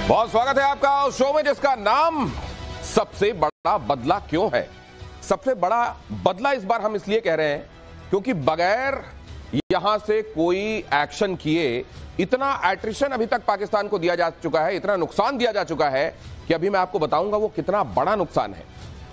बहुत स्वागत है आपका उस शो में जिसका नाम सबसे बड़ा बदला क्यों है। सबसे बड़ा बदला इस बार हम इसलिए कह रहे हैं क्योंकि बगैर यहां से कोई एक्शन किए इतना एट्रिशन अभी तक पाकिस्तान को दिया जा चुका है, इतना नुकसान दिया जा चुका है कि अभी मैं आपको बताऊंगा वो कितना बड़ा नुकसान है।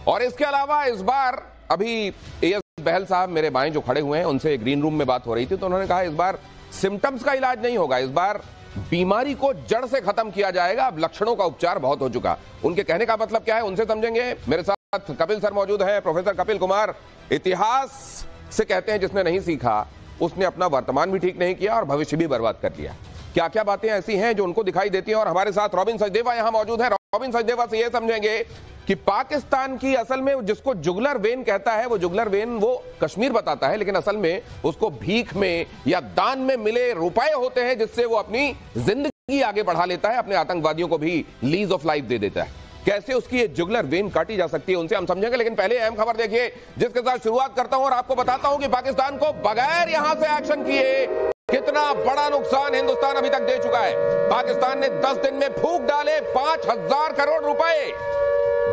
और इसके अलावा इस बार अभी एएस बहल साहब मेरे बाएं जो खड़े हुए हैं उनसे ग्रीन रूम में बात हो रही थी तो उन्होंने कहा इस बार सिम्टम्स का इलाज नहीं होगा, इस बार बीमारी को जड़ से खत्म किया जाएगा, अब लक्षणों का उपचार बहुत हो चुका। उनके कहने का मतलब क्या है उनसे समझेंगे। मेरे साथ कपिल सर मौजूद हैं, प्रोफेसर कपिल कुमार। इतिहास से कहते हैं जिसने नहीं सीखा उसने अपना वर्तमान भी ठीक नहीं किया और भविष्य भी बर्बाद कर लिया। क्या क्या बातें ऐसी हैं जो उनको दिखाई देती हैं। और हमारे साथ रॉबिन सचदेवा यहां मौजूद है। रॉबिन सचदेवा से यह समझेंगे कि पाकिस्तान की असल में जिसको जुगलर वेन कहता है वो जुगलर वेन वो कश्मीर बताता है, लेकिन असल में उसको भीख में या दान में मिले रुपए होते हैं जिससे वो अपनी जिंदगी आगे बढ़ा लेता है, अपने आतंकवादियों को भी लीज ऑफ लाइफ दे देता है। कैसे उसकी ये जुगलर वेन काटी जा सकती है उनसे हम समझेंगे, लेकिन पहले अहम खबर देखिए जिसके साथ शुरुआत करता हूं और आपको बताता हूं कि पाकिस्तान को बगैर यहां से एक्शन किए कितना बड़ा नुकसान हिंदुस्तान अभी तक दे चुका है। पाकिस्तान ने 10 दिन में फूंक डाले 5,000 करोड़ रुपए।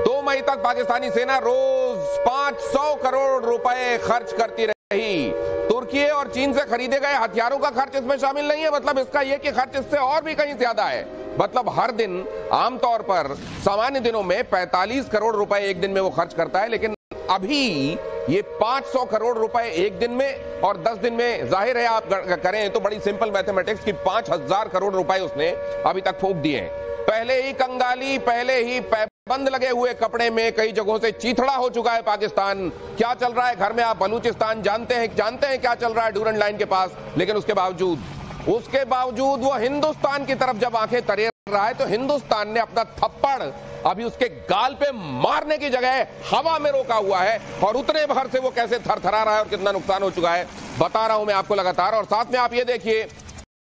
2 मई तक पाकिस्तानी सेना रोज 500 करोड़ रुपए खर्च करती रही। तुर्की और चीन से खरीदे गए हथियारों का खर्च इसमें शामिल नहीं है। मतलब इसका यह कि खर्च इससे और भी कहीं ज्यादा है। मतलब हर दिन आमतौर पर सामान्य दिनों में 45 करोड़ रुपए एक दिन में वो खर्च करता है, लेकिन अभी ये 500 करोड़ रुपए एक दिन में और 10 दिन में, जाहिर है आप करें तो बड़ी सिंपल मैथमेटिक्स की 5,000 करोड़ रुपए उसने अभी तक फूंक दिए हैं। पहले ही कंगाली, पहले ही बंद लगे हुए कपड़े में कई जगहों से चीथड़ा हो चुका है पाकिस्तान। क्या चल रहा है घर में आप बलूचिस्तान जानते हैं क्या चल रहा है डूरन लाइन के पास, लेकिन उसके बावजूद वो हिंदुस्तान की तरफ जब आंखें तरेर रहा है तो हिंदुस्तान ने अपना थप्पड़ अभी उसके गाल पे मारने की जगह हवा में रोका हुआ है और उतने भर से वो कैसे थरथरा रहा है और कितना नुकसान हो चुका है बता रहा हूं मैं आपको लगातार। और साथ में आप ये देखिए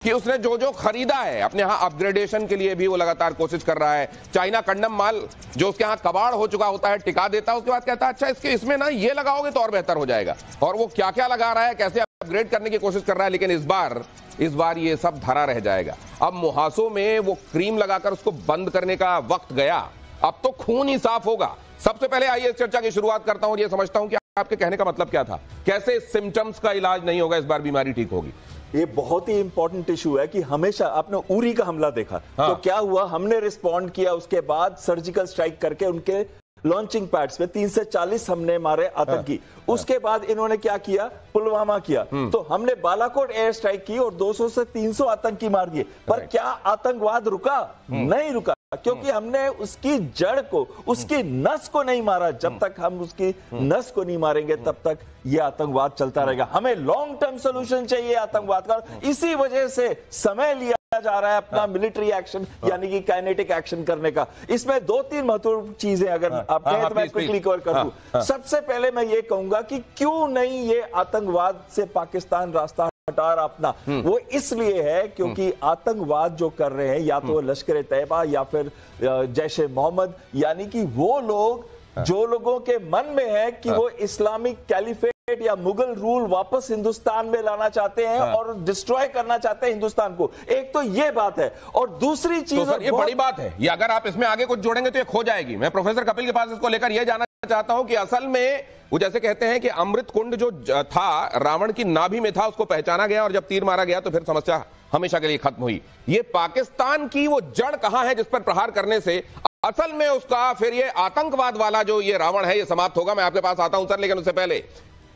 कि उसने जो खरीदा है अपने यहां अपग्रेडेशन के लिए भी वो लगातार कोशिश कर रहा है। चाइना कंडम माल जो उसके यहां कबाड़ हो चुका होता है टिका देता है, उसके बाद कहता है अच्छा इसमें ना ये लगाओगे तो और बेहतर हो जाएगा। और वो क्या क्या लगा रहा है, कैसे अपग्रेड करने की कोशिश कर रहा है, लेकिन इस बार ये सब धरा रह जाएगा। अब मुहासों में वो क्रीम लगाकर उसको बंद करने का वक्त गया, अब तो खून ही साफ होगा। सबसे पहले आइए इस चर्चा की शुरुआत करता हूं और ये समझता हूं कि आपके कहने का मतलब क्या था, कैसे सिम्टम्स का इलाज नहीं होगा इस बार बीमारी ठीक होगी। ये बहुत ही इंपॉर्टेंट इशू है कि हमेशा आपने उरी का हमला देखा। हाँ। तो क्या हुआ, हमने रिस्पॉन्ड किया, उसके बाद सर्जिकल स्ट्राइक करके उनके लॉन्चिंग पैड्स पे 3 से 40 हमने मारे आतंकी। उसके बाद इन्होंने क्या किया, पुलवामा किया, तो हमने बालाकोट एयर स्ट्राइक की और 200 से 300 आतंकी मार दिए। पर क्या आतंकवाद रुका? नहीं रुका, क्योंकि हमने उसकी जड़ को, उसकी नस को नहीं मारा। जब तक हम उसकी नस को नहीं मारेंगे तब तक ये आतंकवाद चलता रहेगा। हमें लॉन्ग टर्म सोल्यूशन चाहिए आतंकवाद का। इसी वजह से समय लिया जा रहा है अपना मिलिट्री एक्शन यानी कि काइनेटिक एक्शन करने का। इसमें 2-3 महत्वपूर्ण चीजें अगर आप कहें तो मैं क्विकली कवर कर दूं। सबसे पहले मैं ये कहूंगा कि क्यों नहीं ये आतंकवाद से पाकिस्तान रास्ता हटा रहा अपना, वो इसलिए है क्योंकि आतंकवाद जो कर रहे हैं या तो लश्कर तैयबा या फिर जैश ए मोहम्मद, यानी कि वो लोग जो लोगों के मन में है कि वो इस्लामिक कैलिफेट या मुगल रूल वापस हिंदुस्तान में लाना चाहते हैं और डिस्ट्रॉय करना चाहते हैं हिंदुस्तान को। एक तो ये बात है और दूसरी चीज तो ये बड़ी बात है, ये अगर आप इसमें आगे कुछ जोड़ेंगे तो ये खो जाएगी। मैं प्रोफेसर कपिल के पास इसको लेकर यह जानना चाहता हूं कि असल में वो जैसे कहते हैं कि अमृत कुंड जो था रावण की नाभि में था, उसको पहचाना गया और जब तीर मारा गया तो फिर समस्या हमेशा के लिए खत्म हुई। ये पाकिस्तान की वो जड़ कहां है जिस पर प्रहार करने से असल में उसका फिर ये आतंकवाद वाला जो ये रावण है ये समाप्त होगा। मैं आपके पास आता हूं सर, लेकिन उससे पहले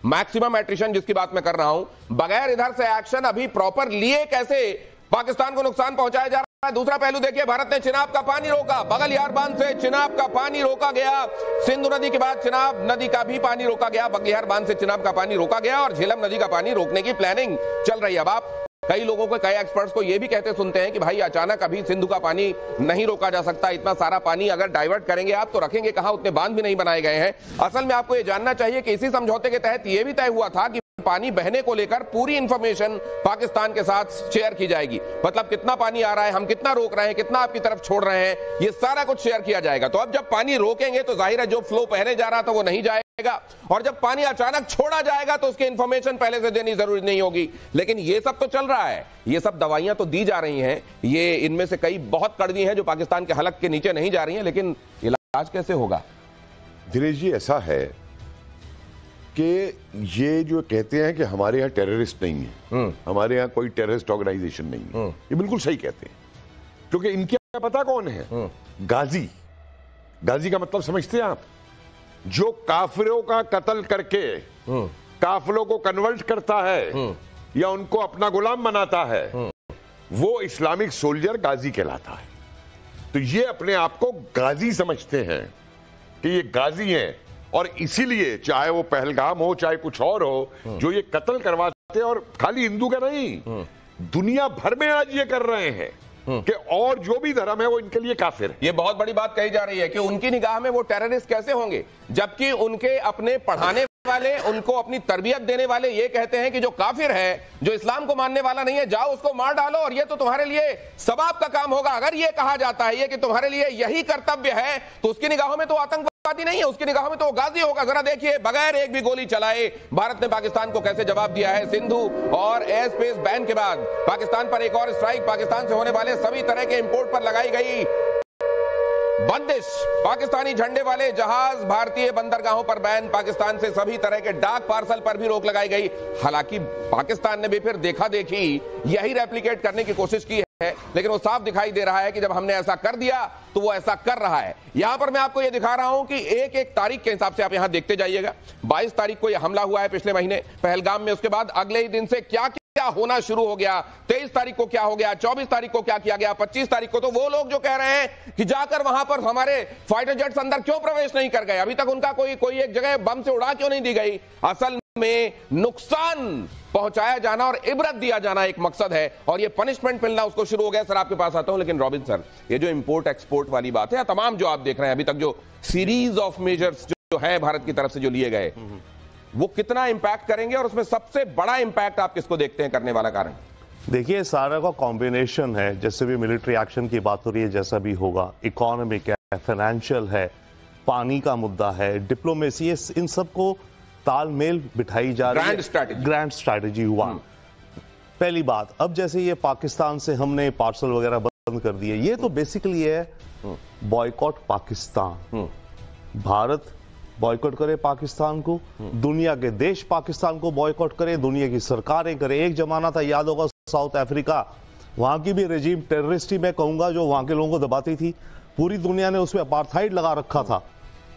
मैक्सिमम एट्रिशन जिसकी बात मैं कर रहा हूं, बगैर इधर से एक्शन अभी प्रॉपर लिए कैसे पाकिस्तान को नुकसान पहुंचाया जा रहा है। दूसरा पहलू देखिए, भारत ने चिनाब का पानी रोका, बगलियार बांध से चिनाब का पानी रोका गया। सिंधु नदी के बाद चिनाब नदी का भी पानी रोका गया, बगलियार बांध से चिनाब का पानी रोका गया और झेलम नदी का पानी रोकने की प्लानिंग चल रही है। अब आप कई लोगों को, कई एक्सपर्ट्स को यह भी कहते सुनते हैं कि भाई अचानक अभी सिंधु का पानी नहीं रोका जा सकता, इतना सारा पानी अगर डाइवर्ट करेंगे आप तो रखेंगे कहां, उतने बांध भी नहीं बनाए गए हैं। असल में आपको यह जानना चाहिए कि इसी समझौते के तहत यह भी तय हुआ था कि पानी बहने को लेकर पूरी इंफॉर्मेशन पाकिस्तान के साथ शेयर की जाएगी। मतलब कितना पानी आ रहा है, हम कितना रोक रहे हैं, कितना आपकी तरफ छोड़ रहे हैं, ये सारा कुछ शेयर किया जाएगा। तो अब जब पानी रोकेंगे तो जाहिर है जो फ्लो बहने जा रहा था वो नहीं जाएगा। और जब पानी अचानक छोड़ा जाएगा तो उसकी इंफॉर्मेशन पहले से देनी जरूरी नहीं होगी। लेकिन ये सब तो चल रहा है, ये सब दवाइयां तो दी जा रही हैं, ये इनमें से कई बहुत कड़वी हैं जो पाकिस्तान के हलक के नीचे नहीं जा रही हैं, लेकिन इलाज कैसे होगा? दिनेश जी, ऐसा है कि ये जो कहते हैं कि हमारे यहाँ टेररिस्ट नहीं है, हमारे यहाँ कोई टेररिस्ट ऑर्गेनाइजेशन नहीं है, ये बिल्कुल सही कहते हैं। क्योंकि इनके पता कौन है? गाजी। गाजी का मतलब समझते हैं आप? जो काफिरों का कत्ल करके काफिरों को कन्वर्ट करता है या उनको अपना गुलाम बनाता है, वो इस्लामिक सोल्जर गाजी कहलाता है। तो ये अपने आप को गाजी समझते हैं कि ये गाजी हैं, और इसीलिए चाहे वो पहलगाम हो चाहे कुछ और हो, जो ये कत्ल करवाते हैं, और खाली हिंदू का नहीं, दुनिया भर में आज ये कर रहे हैं कि और जो भी धर्म है वो इनके लिए काफिर है। ये बहुत बड़ी बात कही जा रही है कि उनकी निगाह में वो टेररिस्ट कैसे होंगे, जबकि उनके अपने पढ़ाने वाले, उनको अपनी तरबियत देने वाले ये कहते हैं कि जो काफिर है, जो इस्लाम को मानने वाला नहीं है, जाओ उसको मार डालो और ये तो तुम्हारे लिए सवाब का काम होगा। अगर ये कहा जाता है ये कि तुम्हारे लिए यही कर्तव्य है, तो उसकी निगाहों में तो आतंकवादी नहीं है, उसकी निगाहों में तो गाजी होगा। जरा देखिए, बगैर एक भी गोली चलाए भारत ने पाकिस्तान को कैसे जवाब दिया है। सिंधु और एयर स्पेस बैन के बाद पाकिस्तान पर एक और स्ट्राइक, पाकिस्तान से होने वाले सभी तरह के इंपोर्ट पर लगाई गई बंदिश, पाकिस्तानी झंडे वाले जहाज, भारतीय बंदरगाहों पर बैन, पाकिस्तान से सभी तरह के डाक पार्सल पर भी रोक लगाई गई। हालांकि पाकिस्तान ने भी फिर देखा देखी यही रेप्लिकेट करने की कोशिश की है, लेकिन वो साफ दिखाई दे रहा है कि जब हमने ऐसा कर दिया तो वो ऐसा कर रहा है। यहां पर मैं आपको ये दिखा रहा हूं कि एक एक तारीख के हिसाब से आप यहां देखते जाइएगा। 22 तारीख को यह हमला हुआ है पिछले महीने पहलगाम में, उसके बाद अगले ही दिन से क्या क्या होना शुरू हो गया। 23 तारीख को क्या हो गया, 24 तारीख को क्या किया गया, 25 तारीख को तो वो लोग जो कह रहे हैं कि जाकर वहां पर हमारे फाइटर जेट्स अंदर क्यों प्रवेश नहीं कर गए, अभी तक उनका कोई एक जगह बम से उड़ा क्यों नहीं दी गई। असल में नुकसान पहुंचाया जाना और इबरत दिया जाना एक मकसद है, और ये पनिशमेंट मिलना उसको शुरू हो गया। सर आपके पास आता हूं, लेकिन रॉबिन सर, ये जो इंपोर्ट एक्सपोर्ट वाली बात है, तमाम जो आप देख रहे हैं अभी तक जो सीरीज ऑफ मेजर्स जो है भारत की तरफ से जो लिए गए, वो कितना इंपैक्ट करेंगे, और उसमें सबसे बड़ा इंपैक्ट आप किसको देखते हैं करने वाला कारण? देखिए, सारा का कॉम्बिनेशन है, जैसे भी मिलिट्री एक्शन की बात हो रही है, जैसा भी होगा, इकोनॉमिक है, फाइनेंशियल है, पानी का मुद्दा है, डिप्लोमेसी है, इन सबको तालमेल बिठाई जा रही है। ग्रैंड स्ट्रैटेजी हुआ। पहली बात, अब जैसे ये पाकिस्तान से हमने पार्सल वगैरह बंद कर दिए, ये तो बेसिकली है बॉयकॉट पाकिस्तान। भारत बॉयकॉट करे पाकिस्तान को, दुनिया के देश पाकिस्तान को बॉयकॉट करे, दुनिया की सरकारें करे। एक जमाना था, याद होगा, साउथ अफ्रीका, वहां की भी रेजिम टेररिस्ट ही मैं कहूंगा, जो वहां के लोगों को दबाती थी। पूरी दुनिया ने उसमें अपार्थाइड लगा रखा था,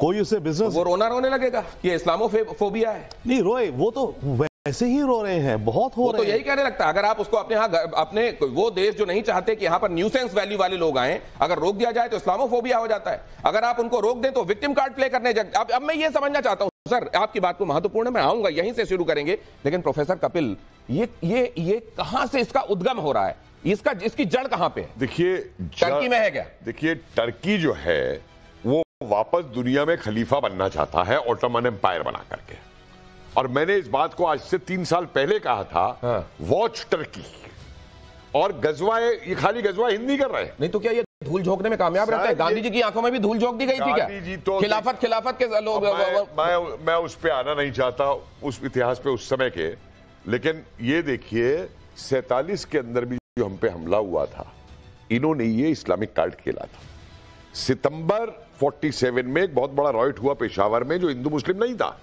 कोई उसे बिजनेस, वो रोने लगेगा कि इस्लामोफोबिया है। नहीं रोए, वो तो वैसे ही रो रहे हैं, बहुत हो रहे हैं। तो यही कहने लगता है, अगर आप उसको अपने यहाँ, अपने वो देश जो नहीं चाहते कि यहाँ पर न्यूसेंस वैल्यू वाले लोग आए, अगर रोक दिया जाए तो इस्लामोफोबिया हो जाता है। अगर आप उनको रोक दें तो विक्टिम कार्ड प्ले करने अब मैं ये समझना चाहता हूं सर, आपकी बात को महत्वपूर्ण है, मैं आऊंगा, यहीं से शुरू करेंगे, लेकिन प्रोफेसर कपिल, ये कहां से इसका उद्गम हो रहा है, इसकी जड़ कहां पे है? देखिए, टर्की में है क्या? देखिए, टर्की जो है वो वापस दुनिया में खलीफा बनना चाहता है, ऑटोमन एम्पायर बना करके। और मैंने इस बात को आज से 3 साल पहले कहा था, वॉच टर्की। और गजवा, ये खाली गजवा हिंदी कर रहे हैं, नहीं तो क्या ये धूल झोंकने में कामयाब रहता है? गांधी जी की आंखों में भी धूल झोंक दी गई थी क्या? तो खिलाफत के लोग, मैं उस पे आना नहीं चाहता, उस इतिहास पे उस समय के। लेकिन ये देखिए, 47 के अंदर भी जो हम पे हमला हुआ था, इन्होंने ये इस्लामिक कार्ड खेला था। सितंबर 47 में एक बहुत बड़ा रॉयट हुआ पेशावर में, जो हिंदू मुस्लिम नहीं था,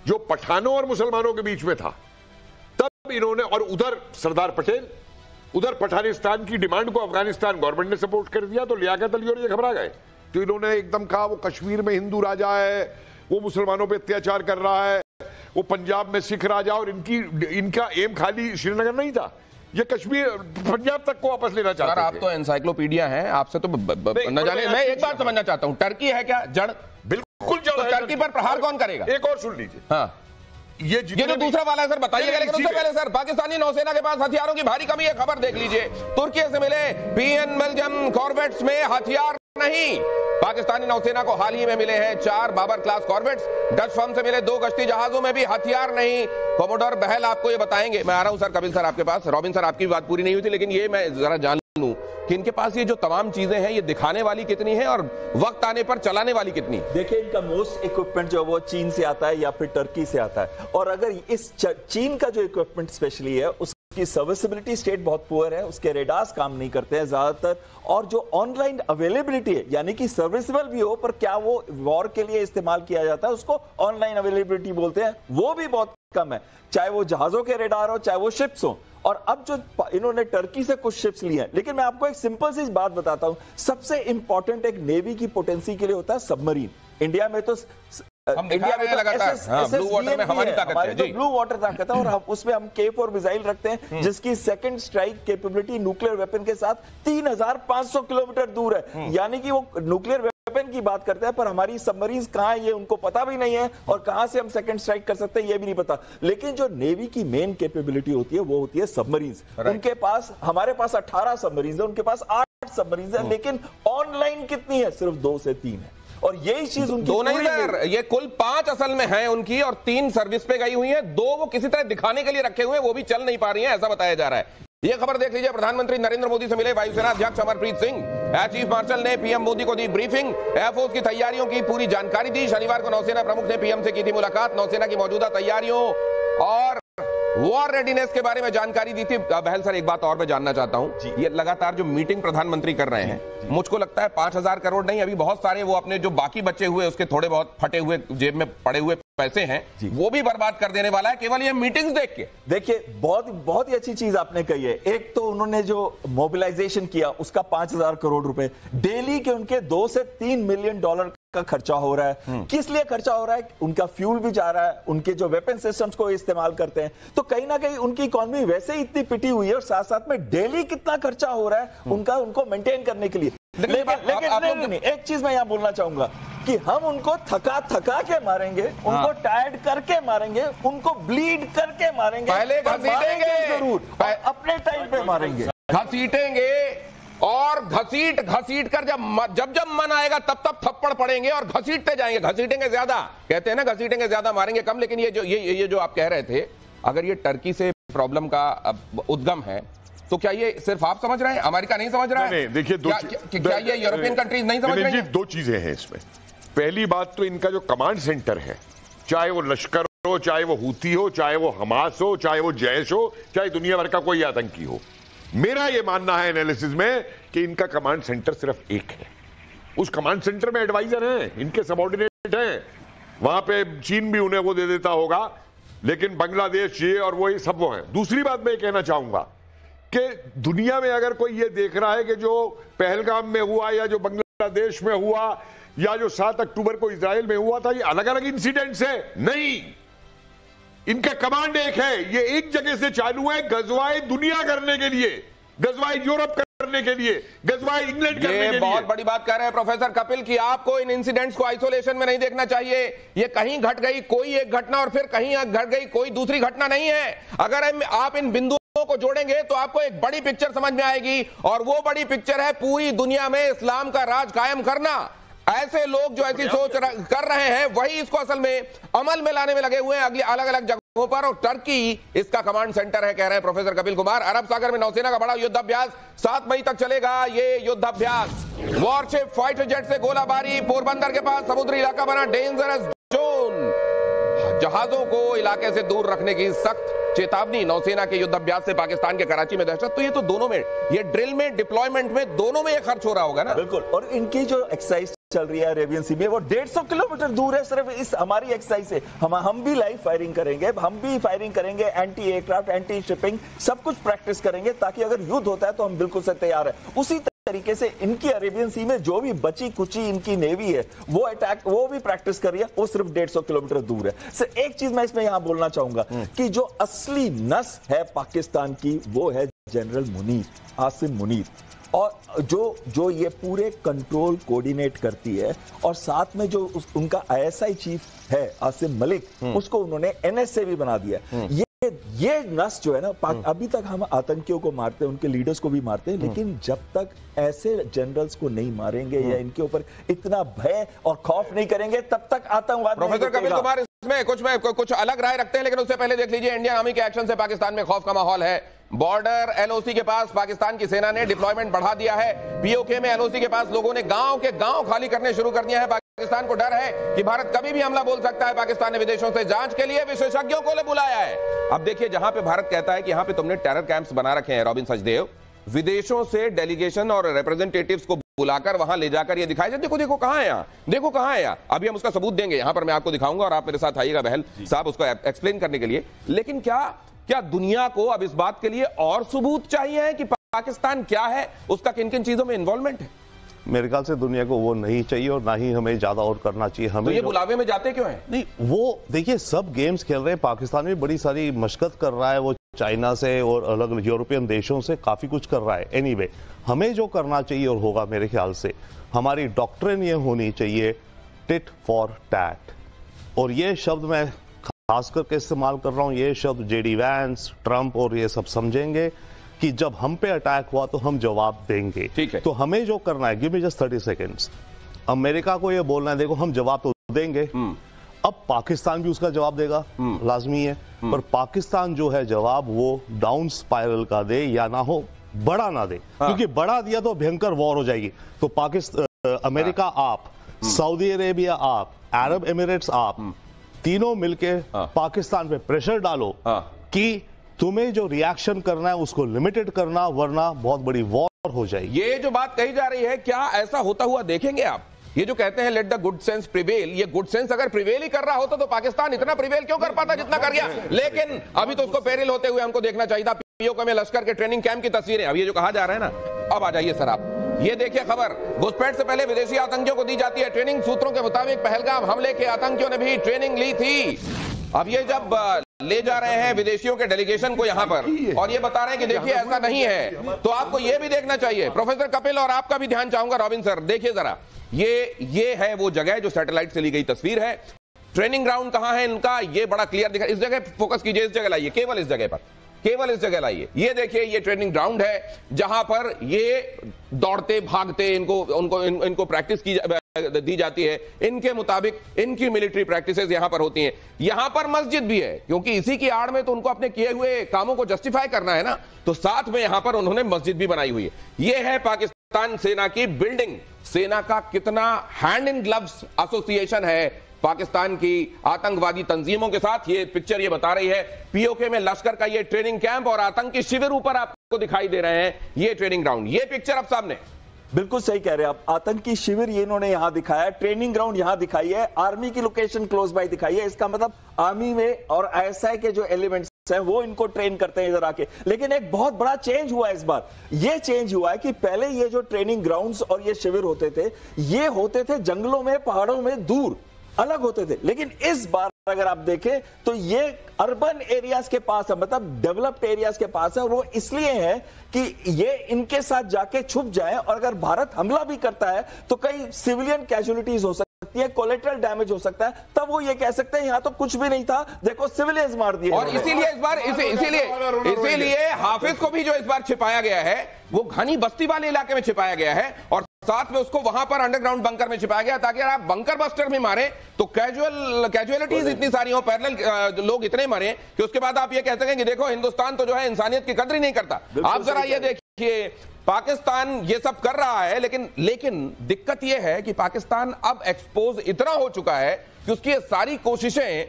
जो पठानों और मुसलमानों के बीच में था। तब इन्होंने, और उधर सरदार पटेल, उधर पठानिस्तान की डिमांड को अफगानिस्तान गवर्नमेंट ने सपोर्ट कर दिया, तो लियाकत अली और ये घबरा गए। तो इन्होंने एकदम कहा वो कश्मीर में हिंदू राजा है, वो मुसलमानों पे अत्याचार कर रहा है, वो पंजाब में सिख राजा, और इनका एम खाली श्रीनगर नहीं था, ये कश्मीर पंजाब तक को वापस लेना चाहते थे। आप तो एनसाइक्लोपीडिया हैं, आपसे तो न जाने। मैं एक बात समझना चाहता हूं, टर्की है क्या जड़? बिल्कुल जड़ है। टर्की पर प्रहार कौन करेगा? एक और सुन लीजिए, हाँ, ये जो दूसरा वाला है सर बताइएगा, लेकिन उससे पहले सर, पाकिस्तानी नौसेना के पास हथियारों की भारी कमी है, खबर देख लीजिए। तुर्की से मिले PN बेल्जियम कॉर्वेट्स में हथियार नहीं। पाकिस्तानी नौसेना को हाल ही में मिले हैं 4 Babur class corvettes. Dutch firm से मिले 2 गश्ती जहाजों में भी हथियार नहीं। कमोडोर बहल आपको ये बताएंगे। मैं आ रहा हूं सर, कपिल सर आपके पास। रॉबिन सर, आपकी बात पूरी नहीं हुई थी, लेकिन ये मैं जरा जान लूं कि इनके पास ये जो तमाम चीजें हैं ये दिखाने वाली कितनी है और वक्त आने पर चलाने वाली कितनी। देखिए, इनका मोस्ट इक्विपमेंट जो वो चीन से आता है या फिर टर्की से आता है, और अगर इस चीन का जो इक्विपमेंट स्पेशली है उसकी सर्विसेबिलिटी स्टेट बहुत पुअर है, उसके रेडार्स काम नहीं करते हैं ज्यादातर, और जो ऑनलाइन अवेलेबिलिटी है यानी कि सर्विसेबल भी हो पर क्या वो वॉर के लिए इस्तेमाल किया जाता है उसको ऑनलाइन अवेलेबिलिटी बोलते हैं, वो भी बहुत कम है, चाहे वो जहाजों के रेडार हो चाहे वो शिप्स हो। और अब जो इन्होंने टर्की से कुछ शिप्स लिए हैं, लेकिन मैं आपको एक सिंपल सी बात बताता हूं, सबसे इंपॉर्टेंट एक नेवी की पोटेंसी के लिए होता है सबमरीन। इंडिया में तो इंडिया में लगातार ब्लू वाटर में हमारी ताकत है, जो ब्लू वाटर ताकत है, और हम उसमें हम K4 मिसाइल रखते हैं जिसकी second strike capability nuclear weapon के साथ 3500 किलोमीटर दूर है। यानी कि वो न्यूक्लियर वेपन की बात करते हैं पर हमारी सबमरीन्स कहां है ये उनको पता भी नहीं है, और कहां से हम सेकंड स्ट्राइक कर सकते हैं ये भी नहीं पता। लेकिन जो नेवी की मेन कैपेबिलिटी होती है वो होती है सबमरीन्स। उनके पास, हमारे पास 18 सबमरीन्स है, उनके पास 8 सबमरीन्स है, लेकिन ऑनलाइन कितनी है? सिर्फ 2 से 3 है। और यही चीज उनकी 2 नहीं सर, ये कुल 5 असल में हैं उनकी, और 3 सर्विस पे गई हुई हैं, 2 वो किसी तरह दिखाने के लिए रखे हुए हैं, वो भी चल नहीं पा रही हैं, ऐसा बताया जा रहा है। ये खबर देख लीजिए, प्रधानमंत्री नरेंद्र मोदी से मिले वायुसेना अध्यक्ष Amarpreet Singh. Air chief marshal ने पीएम मोदी को दी ब्रीफिंग, एयरफोर्स की तैयारियों की पूरी जानकारी दी। शनिवार को नौसेना प्रमुख ने पीएम से की थी मुलाकात, नौसेना की मौजूदा तैयारियों और वॉर रेडीनेस के बारे में जानकारी दी थी। बहल सर, एक बात और मैं जानना चाहता हूं, ये लगातार जो मीटिंग प्रधानमंत्री कर रहे हैं, मुझको लगता है 5000 करोड़ नहीं, अभी बहुत सारे वो अपने जो बाकी बचे हुए उसके थोड़े बहुत फटे हुए जेब में पड़े हुए पैसे हैं वो भी बर्बाद कर देने वाला है केवल ये मीटिंग्स देख के। देखिए, बहुत ही अच्छी चीज आपने कही है। एक तो उन्होंने जो मोबिलाइजेशन किया उसका 5000 करोड़ रुपए, डेली के उनके 2 से 3 मिलियन डॉलर का खर्चा हो रहा है। किस लिए खर्चा हो रहा है? उनका फ्यूल भी जा रहा है, उनके जो वेपन सिस्टम्स को इस्तेमाल करते हैं, तो कहीं ना कहीं उनकी इकोनॉमी वैसे ही इतनी पिटी हुई है, और साथ साथ में डेली कितना खर्चा हो रहा है उनको मेंटेन करने के लिए। लेकिन नहीं, एक चीज मैं यहां बोलना चाहूंगा कि हम उनको थका के मारेंगे, उनको टायर्ड करके मारेंगे, उनको ब्लीड करके मारेंगे, पहले घसीटेंगे जरूर, अपने टाइम पे मारेंगे, घसीटेंगे, और घसीट कर जब मन आएगा तब थप्पड़ पड़ेंगे और घसीटते जाएंगे। घसीटेंगे ज्यादा, कहते हैं ना, घसीटेंगे ज्यादा मारेंगे कम। लेकिन ये जो आप कह रहे थे, अगर ये टर्की से प्रॉब्लम का उद्गम है तो क्या ये सिर्फ आप समझ रहे हैं, अमेरिका नहीं समझ रहा है? नहीं, देखिए, क्या ये यूरोपियन कंट्रीज नहीं समझ रही हैं? 2 चीजें हैं इसमें। पहली बात तो इनका जो कमांड सेंटर है, चाहे वो लश्कर हो, चाहे वो हूती हो, चाहे वो हमास हो, चाहे वो जैश हो, चाहे दुनिया भर का कोई आतंकी हो, मेरा ये मानना है एनालिसिस में कि इनका कमांड सेंटर सिर्फ एक है। उस कमांड सेंटर में एडवाइजर हैं, इनके सबऑर्डिनेट हैं, वहां पे चीन भी उन्हें वो दे देता होगा, लेकिन बांग्लादेश ये और वो ये सब वो हैं। दूसरी बात मैं कहना चाहूंगा कि दुनिया में अगर कोई ये देख रहा है कि जो पहलगाम में हुआ या जो बांग्लादेश में हुआ या जो 7 अक्टूबर को इजराइल में हुआ था, ये अलग अलग इंसिडेंट्स है, नहीं, इनका कमांड एक है। ये एक जगह से चालू है, गजवाए दुनिया करने के लिए, गजवाए यूरोप करने के लिए, गजवाए इंग्लैंड करने के लिए। बहुत बड़ी बात कह रहे हैं प्रोफेसर कपिल कि आपको इन इंसिडेंट्स को आइसोलेशन में नहीं देखना चाहिए। ये कहीं घट गई कोई एक घटना और फिर कहीं घट गई कोई दूसरी घटना नहीं है। अगर आप इन बिंदुओं को जोड़ेंगे तो आपको एक बड़ी पिक्चर समझ में आएगी, और वो बड़ी पिक्चर है पूरी दुनिया में इस्लाम का राज कायम करना। ऐसे लोग जो ऐसी सोच कर रहे हैं वही इसको असल में अमल में लाने में लगे हुए हैं अगली अलग अलग जगहों पर, और टर्की इसका कमांड सेंटर है, कह रहे हैं प्रोफेसर कपिल कुमार। अरब सागर में नौसेना का बड़ा युद्धाभ्यास 7 मई तक चलेगा। ये युद्धाभ्यास वॉरशिप फाइटर जेट से गोलाबारी, पोरबंदर के पास समुद्री इलाका बना डेंजरस जोन, जहाजों को इलाके से दूर रखने की सख्त चेतावनी। नौसेना के युद्धाभ्यास से पाकिस्तान के कराची में दहशत, तो ये तो दोनों में, ये ड्रिल में, डिप्लॉयमेंट में, दोनों में ये खर्च हो रहा होगा ना। बिल्कुल, और इनकी जो एक्सरसाइज चल रही है अरेबियन सी में, वो 150 किलोमीटर दूर है सिर्फ इस हमारी एक्सरसाइज से। हम भी लाइव फायरिंग करेंगे, एंटी एयरक्राफ्ट, एंटी शिपिंग, सब कुछ प्रैक्टिस करेंगे, ताकि अगर युद्ध होता है तो हम बिल्कुल से तैयार है। उसी तरीके से इनकी अरेबियन सी में जो भी बची कुची इनकी नेवी है वो भी प्रैक्टिस कर रही है, वो सिर्फ 150 किलोमीटर दूर है। सिर्फ एक चीज मैं इसमें यहां बोलना चाहूंगा कि जो असली नस है पाकिस्तान की वो है जनरल मुनीर, आसिम मुनीर, और जो ये पूरे कंट्रोल कोऑर्डिनेट करती है, और साथ में जो उनका ISI चीफ है आसिम मलिक, उसको उन्होंने NSA भी बना दिया। ये नस जो है ना, अभी तक हम आतंकियों को मारते हैं, उनके लीडर्स को भी मारते हैं, लेकिन जब तक ऐसे जनरल्स को नहीं मारेंगे या इनके ऊपर इतना भय और खौफ नहीं करेंगे, तब तक आतंकवाद। प्रोफेसर कपिल कुमार इसमें कुछ अलग राय रखते हैं, लेकिन उससे पहले देख लीजिए, इंडियन आर्मी के एक्शन से पाकिस्तान में खौफ का माहौल है। बॉर्डर एलओसी के पास पाकिस्तान की सेना ने डिप्लॉयमेंट बढ़ा दिया है। पीओके में एलओसी के पास लोगों ने गांव के गांव खाली करने शुरू कर दिया है। पाकिस्तान को डर है कि भारत कभी भी हमला बोल सकता है। पाकिस्तान ने विदेशों से जांच के लिए विशेषज्ञों को बुलाया है। अब देखिए, जहां पे भारत कहता है कि यहां पे तुमने टेरर कैंप्स बना रखे हैं, रॉबिन सचदेव, विदेशों से डेलीगेशन और रिप्रेजेंटेटिव्स को बुलाकर वहां ले जाकर ये दिखाया जाए, देखो देखो कहां है यहाँ, देखो कहां है यहाँ। अभी हम उसका सबूत देंगे, यहां पर मैं आपको दिखाऊंगा और आप मेरे साथ आइएगा बहल साहब उसको एक्सप्लेन करने के लिए। लेकिन क्या दुनिया को अब इस बात के लिए और सबूत चाहिए है कि पाकिस्तान क्या है, उसका किन किन चीजों में इन्वॉल्वमेंट है? मेरे ख्याल से दुनिया को वो नहीं चाहिए और ना ही हमें ज्यादा और करना चाहिए। हमें तो ये बुलावे में जाते क्यों हैं? नहीं, वो देखिए सब गेम्स खेल रहे हैं, पाकिस्तान में बड़ी सारी मशक्कत कर रहा है, वो चाइना से और अलग अलग यूरोपियन देशों से काफी कुछ कर रहा है। एनीवे, हमें जो करना चाहिए और होगा मेरे ख्याल से, हमारी डॉक्ट्रिन ये होनी चाहिए टिट फॉर टैट। और ये शब्द मैं खास करके इस्तेमाल कर रहा हूं, ये शब्द जेडी वैंस, ट्रंप और ये सब समझेंगे कि जब हम पे अटैक हुआ तो हम जवाब देंगे। ठीक है। तो हमें जो करना है, give me just 30 seconds, America को ये बोलना है देखो हम जवाब तो देंगे, अब पाकिस्तान भी उसका जवाब देगा, लाजमी है, पर पाकिस्तान जो है जवाब वो डाउन स्पाइरल का दे या ना हो बड़ा ना दे। क्योंकि बड़ा दिया तो भयंकर वॉर हो जाएगी। तो पाकिस्तान, अमेरिका आप, सऊदी अरेबिया आप, अरब एमिरेट्स आप, तीनों मिलके पाकिस्तान पे प्रेशर डालो कि तुम्हें जो रिएक्शन करना है उसको लिमिटेड करना, वरना बहुत बड़ी वॉर हो जाएगी। ये जो बात कही जा रही है, क्या ऐसा होता हुआ देखेंगे आप? ये जो कहते हैं let the good sense prevail, ये गुड सेंस अगर प्रिवेल ही कर रहा होता तो पाकिस्तान इतना प्रिवेल क्यों कर पाता जितना कर गया? लेकिन अभी तो उसको पेरिल होते हुए हमको देखना चाहिए था। पीओके में लश्कर के ट्रेनिंग कैंप की तस्वीरें, अब ये जो कहा जा रहा है ना, अब आ जाइए सर आप, ये देखिए खबर, घुसपैठ से पहले विदेशी आतंकियों को दी जाती है ट्रेनिंग। सूत्रों के मुताबिक पहलगाम हमले के आतंकियों ने भी ट्रेनिंग ली थी। अब ये जब ले जा रहे हैं विदेशियों के डेलीगेशन को यहां पर और ये बता रहे हैं कि देखिए ऐसा नहीं है, तो आपको ये भी देखना चाहिए। प्रोफेसर कपिल और आपका भी ध्यान चाहूंगा, रॉबिन सर देखिए जरा, ये है वो जगह जो सैटेलाइट से ली गई तस्वीर है। ट्रेनिंग ग्राउंड कहां है इनका, ये बड़ा क्लियर दिखा। इस जगह फोकस कीजिए, इस जगह लाइए, केवल इस जगह पर, केवल इस जगह लाइए। ये देखिए, ये ट्रेनिंग ग्राउंड है जहां पर ये दौड़ते भागते इनको प्रैक्टिस दी जाती है। इनके मुताबिक इनकी मिलिट्री प्रैक्टिसेस यहां पर होती हैं। यहां पर मस्जिद भी है, क्योंकि इसी की आड़ में तो उनको अपने किए हुए कामों को जस्टिफाई करना है ना, तो साथ में यहां पर उन्होंने मस्जिद भी बनाई हुई है। यह है पाकिस्तान सेना की बिल्डिंग। सेना का कितना हैंड इन ग्लव्स एसोसिएशन है पाकिस्तान की आतंकवादी तंजीमों के साथ, ये पिक्चर ये बता रही है। पीओके में लश्कर का ये ट्रेनिंग कैंप और आतंकी शिविर ऊपर आपको दिखाई दे रहे हैं, ये ट्रेनिंग ग्राउंड, ये पिक्चर अब सामने। बिल्कुल सही कह रहे हैं आप, आतंकी शिविर ये इन्होंने यहां दिखाया, ट्रेनिंग ग्राउंड यहां दिखाई है, आर्मी की लोकेशन क्लोज बाय दिखाई है। इसका मतलब आर्मी में और आईएसआई के जो एलिमेंट्स हैं वो इनको ट्रेन करते हैं इधर आके। लेकिन एक बहुत बड़ा चेंज हुआ इस बार। ये चेंज हुआ है कि पहले ये जो ट्रेनिंग ग्राउंड्स और ये शिविर होते थे, ये होते थे जंगलों में, पहाड़ों में, दूर अलग होते थे। लेकिन इस बार अगर आप देखें तो ये अर्बन एरियाज के पास है, मतलब डेवलप्ड एरियाज के पास है। और वो इसलिए है कि ये इनके साथ जाके छुप जाए और अगर भारत हमला भी करता है तो कई सिविलियन कैजुअलिटीज हो सकती है, कोलेटरल डैमेज हो सकता है। तब वो ये कह सकते हैं यहां तो कुछ भी नहीं था, देखो सिविलियंस मार दिए। और इसीलिए इस बार इसीलिए हाफिज को भी जो इस बार छिपाया गया है वो घनी बस्ती वाले इलाके में छिपाया गया है और साथ में उसको वहां पर अंडरग्राउंड बंकर में छिपाया गया, ताकि अगर आप बंकर बस्टर भी मारे तो कैजुअलिटीज इतनी सारी हो, पैरेलल लोग इतने मरे कि उसके बाद आप ये कहते हैं कि देखो हिंदुस्तान तो जो है इंसानियत की कदर ही नहीं करता। आप जरा ये देखिए, पाकिस्तान ये सब कर रहा है, लेकिन दिक्कत ये है कि पाकिस्तान अब एक्सपोज इतना हो चुका है कि उसकी सारी कोशिशें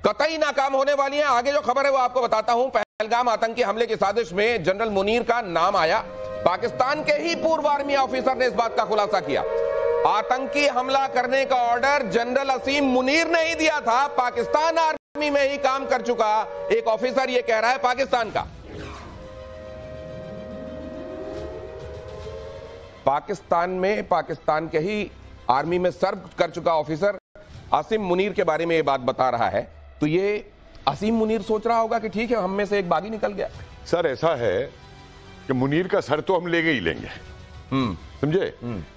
कतई नाकाम होने वाली हैं। आगे जो खबर है वो आपको बताता हूं। पहलगाम आतंकी हमले की साजिश में जनरल मुनीर का नाम आया। पाकिस्तान के ही पूर्व आर्मी ऑफिसर ने इस बात का खुलासा किया। आतंकी हमला करने का ऑर्डर जनरल असीम मुनीर ने ही दिया था। पाकिस्तान आर्मी में ही काम कर चुका एक ऑफिसर ये कह रहा है पाकिस्तान का। पाकिस्तान में पाकिस्तान के ही आर्मी में सर्व कर चुका ऑफिसर असीम मुनीर के बारे में ये बात बता रहा है। तो ये असीम मुनीर सोच रहा होगा कि ठीक है, हम में से एक बागी निकल गया। सर ऐसा है कि मुनीर का सर तो हम लेंगे ही लेंगे, समझे।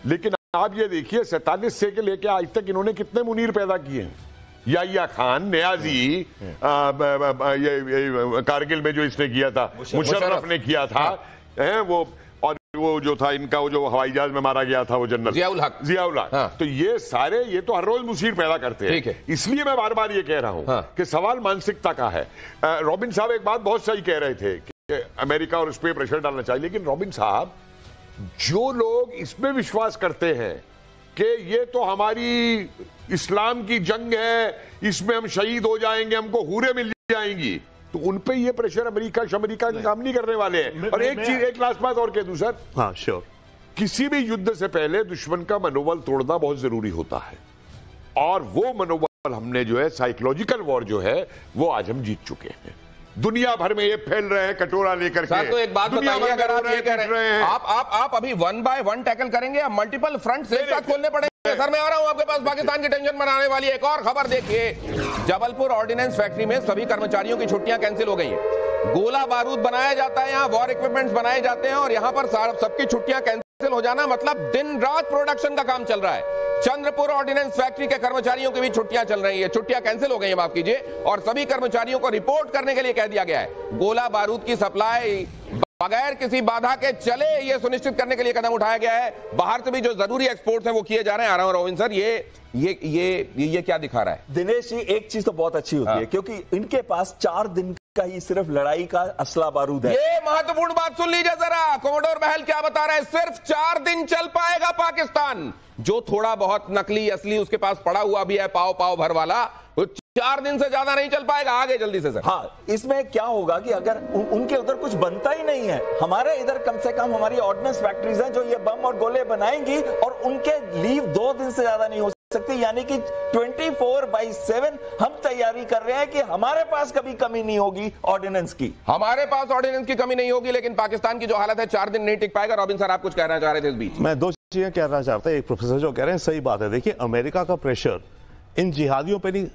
लेकिन आप ये देखिए 47 से लेके आज तक इन्होंने कितने मुनीर पैदा किए हैं। याहिया खान, नियाजी, ये कारगिल में जो इसने किया था, मुशर्रफ ने किया था, वो जो था इनका, वो जो हवाई जहाज में मारा गया था, वो जनरल जियाउल हक। हाँ। तो ये सारे ये तो हर रोज मुसीर पैदा करते हैं। इसलिए मैं बार बार ये कह रहा हूं कि सवाल मानसिकता का है। रॉबिन साहब एक बात बहुत सही कह रहे थे। अमेरिका और उस पर प्रेशर डालना चाहिए। लेकिन रॉबिन साहब, जो लोग इसमें विश्वास करते हैं कि ये तो हमारी इस्लाम की जंग है, इसमें हम शहीद हो जाएंगे, हमको हूरें मिल जाएंगी, तो उन पे ये प्रेशर अमेरिका काम नहीं करने वाले हैं। और एक लास्ट बात और कह दूं सर, हाँ श्योर, किसी भी युद्ध से पहले दुश्मन का मनोबल तोड़ना बहुत जरूरी होता है, और वो मनोबल हमने जो है, साइकोलॉजिकल वॉर जो है, वो आज हम जीत चुके हैं। दुनिया भर में ये फैल रहे हैं कटोरा लेकर के। तो एक बात बताइए, अगर आप ये कह रहे हैं आप अभी 1 बाय 1 टैकल करेंगे या मल्टीपल फ्रंट एक साथ खोलने पड़ेंगे? सर मैं आ रहा हूं आपके पास पाकिस्तान की टेंशन बनाने वाली एक और खबर देखिए। जबलपुर ऑर्डिनेंस फैक्ट्री में सभी कर्मचारियों की छुट्टियां कैंसिल हो गई हैं। गोला बारूद बनाया जाता है, यहाँ वॉर इक्विपमेंट्स बनाए जाते हैं, और यहाँ पर सबकी छुट्टियां कैंसिल हो जाना मतलब दिन रात प्रोडक्शन का काम चल रहा है। चंद्रपुर ऑर्डिनेंस फैक्ट्री के कर्मचारियों की भी छुट्टियां चल रही है, छुट्टियां कैंसिल हो गई हैं, माफ कीजिए, और सभी कर्मचारियों को रिपोर्ट करने के लिए कह दिया गया है। गोला बारूद की सप्लाई बगैर किसी बाधा के चले, ये सुनिश्चित करने के लिए कदम उठाया गया है। बाहर से भी जो जरूरी एक्सपोर्ट्स हैं वो किए जा रहे हैं। आ रहा हूं रोविन सर, ये क्या दिखा रहा है? दिनेश जी, एक चीज तो बहुत अच्छी होती है, क्योंकि इनके पास 4 दिन का ही सिर्फ लड़ाई का असला बारूद है। ये महत्वपूर्ण बात सुन लीजिए जरा, कोमोडोर बहल क्या बता रहे हैं। सिर्फ 4 दिन चल पाएगा पाकिस्तान। जो थोड़ा बहुत नकली असली उसके पास पड़ा हुआ भी है, पाव भर वाला, वो 4 दिन से ज्यादा नहीं चल पाएगा। आगे जल्दी से सर। हाँ, इसमें क्या होगा कि अगर उनके उधर कुछ बनता ही नहीं है, हमारे इधर कम से कम हमारी ऑर्डिनेंस फैक्ट्रीज हैं जो ये बम और गोले बनाएंगी, और उनके लीव 2 दिन से ज्यादा नहीं हो सकती। यानी कि 24/7 हम तैयारी कर रहे हैं कि हमारे पास कभी कमी नहीं होगी ऑर्डिनेंस की। हमारे पास ऑर्डिनेंस की कमी नहीं होगी, लेकिन पाकिस्तान की जो हालत है 4 दिन नहीं टिक पाएगा। रॉबिन सर, आप कुछ कहना चाह रहे थे इस बीच? मैं 2 चीजें कहना चाहता हूं। एक प्रोफेसर जो कह रहे हैं सही बात है। देखिए, अमेरिका का प्रेशर इन जिहादियों पे नहीं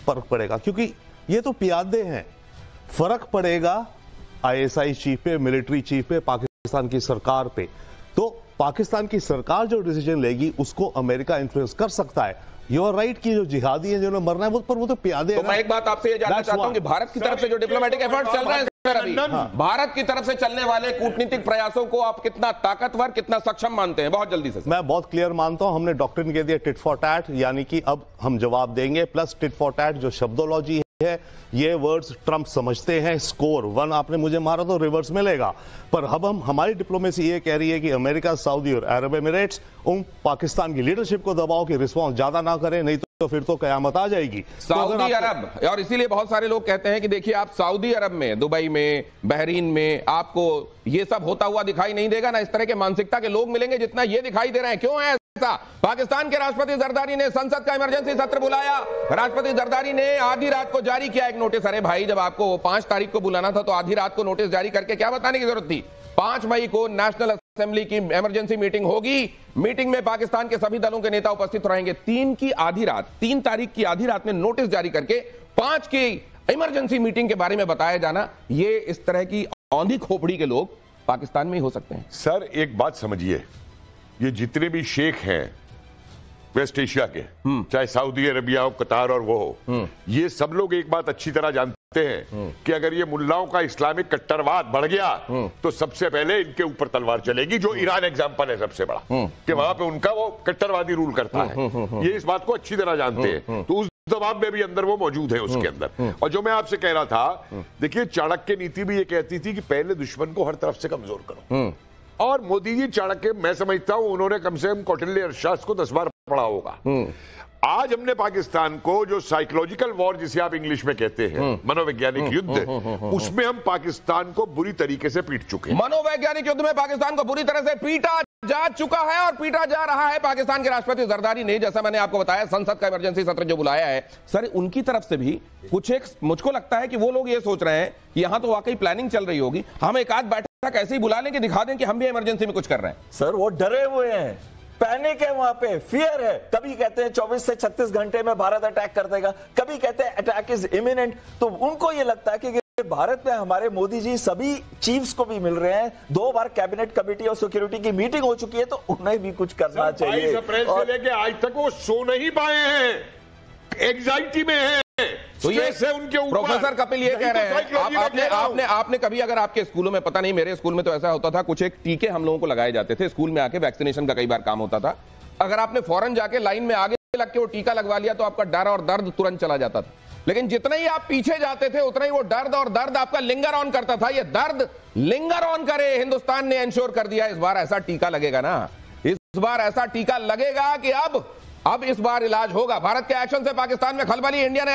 फर्क पड़ेगा, क्योंकि ये तो पियादे हैं। फर्क पड़ेगा ISI चीफ पे, मिलिट्री चीफ पे, पाकिस्तान की सरकार पे। तो पाकिस्तान की सरकार जो डिसीजन लेगी उसको अमेरिका इन्फ्लुएंस कर सकता है। यू आर राइट कि जो जिहादी हैं जिन्होंने मरना है वो तो प्यादे हैं। मैं एक बात आपसे ये जानना चाहता हूं कि भारत की तरफ से जो डिप्लोमेटिक एफर्ट चल रहे हैं सर अभी, भारत की तरफ से चलने वाले कूटनीतिक प्रयासों को आप कितना ताकतवर, कितना सक्षम मानते हैं? बहुत जल्दी से। मैं बहुत क्लियर मानता हूं। हमने डॉक्ट्रिन कह दिया टिट फॉर टैट, यानी कि अब हम जवाब देंगे। प्लस टिट फॉर टैट जो शब्दोलॉजी है, ये वर्ड्स ट्रंप समझते हैं। स्कोर 1 आपने मुझे मारा तो रिवर्स मिलेगा। पर अब हमारी डिप्लोमेसी ये कह रही है कि अमेरिका, सऊदी और अरब एमिरेट्स पाकिस्तान की लीडरशिप को दबाओ कि रिस्पॉन्स ज्यादा ना करे, नहीं तो फिर तो कयामत आ जाएगी। सऊदी अरब, और इसीलिए बहुत सारे लोग कहते हैं कि देखिए, आप सऊदी अरब में, दुबई में, बहरीन में आपको ये सब होता हुआ दिखाई नहीं देगा, ना इस तरह के मानसिकता के लोग मिलेंगे जितना ये दिखाई दे रहे हैं। क्यों है ऐसा? पाकिस्तान के राष्ट्रपति जरदारी ने संसद का इमरजेंसी सत्र बुलाया। राष्ट्रपति जरदारी ने आधी रात को जारी किया एक नोटिस। अरे भाई, जब आपको 5 तारीख को बुलाना था तो आधी रात को नोटिस जारी करके क्या बताने की जरूरत थी? 5 मई को नेशनल असेंबली की इमरजेंसी मीटिंग होगी। मीटिंग में पाकिस्तान के सभी दलों के नेता उपस्थित रहेंगे। 3 तारीख की आधी रात में नोटिस जारी करके 5 की इमरजेंसी मीटिंग के बारे में बताया जाना, ये इस तरह की औंधी खोपड़ी के लोग पाकिस्तान में ही हो सकते हैं। सर एक बात समझिए, ये जितने भी शेख हैं वेस्ट एशिया के, चाहे सऊदी अरबिया हो, कतार और वो हो, ये सब लोग एक बात अच्छी तरह जानते हैं कि अगर ये मुल्लाओं का इस्लामिक कट्टरवाद बढ़ गया तो सबसे पहले इनके ऊपर तलवार चलेगी। जो ईरान एग्जाम्पल है सबसे बड़ा, कि वहां पे उनका वो कट्टरवादी रूल करता है। ये इस बात को अच्छी तरह जानते हैं। तो उस दबाव में भी अंदर वो मौजूद है उसके अंदर। और जो मैं आपसे कह रहा था, देखिए, चाणक्य नीति भी ये कहती थी कि पहले दुश्मन को हर तरफ से कमजोर करो। और मोदी जी चाणक्य, मैं समझता हूं उन्होंने कम से कम कौटिल्य अर्थशास्त्र को 10 बार पढ़ा होगा। आज हमने पाकिस्तान को जो साइकोलॉजिकल वॉर जिसे आप इंग्लिश में कहते हैं, मनोवैज्ञानिक युद्ध, उसमें हम पाकिस्तान को बुरी तरीके से पीट चुके हैं। मनोवैज्ञानिक युद्ध में पाकिस्तान को बुरी तरह से पीटा जा चुका है और पीटा जा रहा है। पाकिस्तान के राष्ट्रपति जरदारी ने, जैसा मैंने आपको बताया, संसद का इमरजेंसी सत्र जो बुलाया है, सर उनकी तरफ से भी कुछ एक, मुझको लगता है कि वो लोग ये सोच रहे हैं यहां तो वाकई प्लानिंग चल रही होगी, हम एक आध बैठक ऐसे ही बुला लें कि दिखा दें कि हम भी इमरजेंसी में कुछ कर रहे हैं। सर वो डरे हुए हैं, पैनिक है, वहां पे फियर है। कभी कहते हैं 24 से 36 घंटे में भारत अटैक कर देगा, कभी कहते हैं अटैक इज इमिनेंट। तो उनको ये लगता है कि भारत में हमारे मोदी जी सभी चीफ्स को भी मिल रहे हैं। 2 बार कैबिनेट कमेटी और सिक्योरिटी की मीटिंग हो चुकी है, तो उन्हें भी कुछ करना चाहिए। 22 अप्रैल से लेके आज तक वो सो नहीं पाए हैं, एंजाइटी में है। तो ये से उनके ऊपर प्रोफेसर कपिल ये कह रहे हैं, आपने कभी, अगर आपके स्कूलों में, पता नहीं मेरे स्कूल में तो ऐसा होता था, कुछ एक टीके हम लोगों को लगाए जाते थे स्कूल में आके, वैक्सीनेशन का कई बार काम होता था। अगर आपने फौरन जाके लाइन में आगे लग के वो टीका लगवा लिया तो आपका डर और दर्द तुरंत चला जाता था। लेकिन जितना ही आप पीछे जाते थे उतना ही वो दर्द आपका लिंगर ऑन करता था। ये दर्द लिंगर ऑन करे, हिंदुस्तान ने इंश्योर कर दिया। इस बार ऐसा टीका लगेगा ना, इस बार ऐसा टीका लगेगा कि अब इस बार इलाज होगा। भारत के एक्शन से पाकिस्तान में खलबली। Indian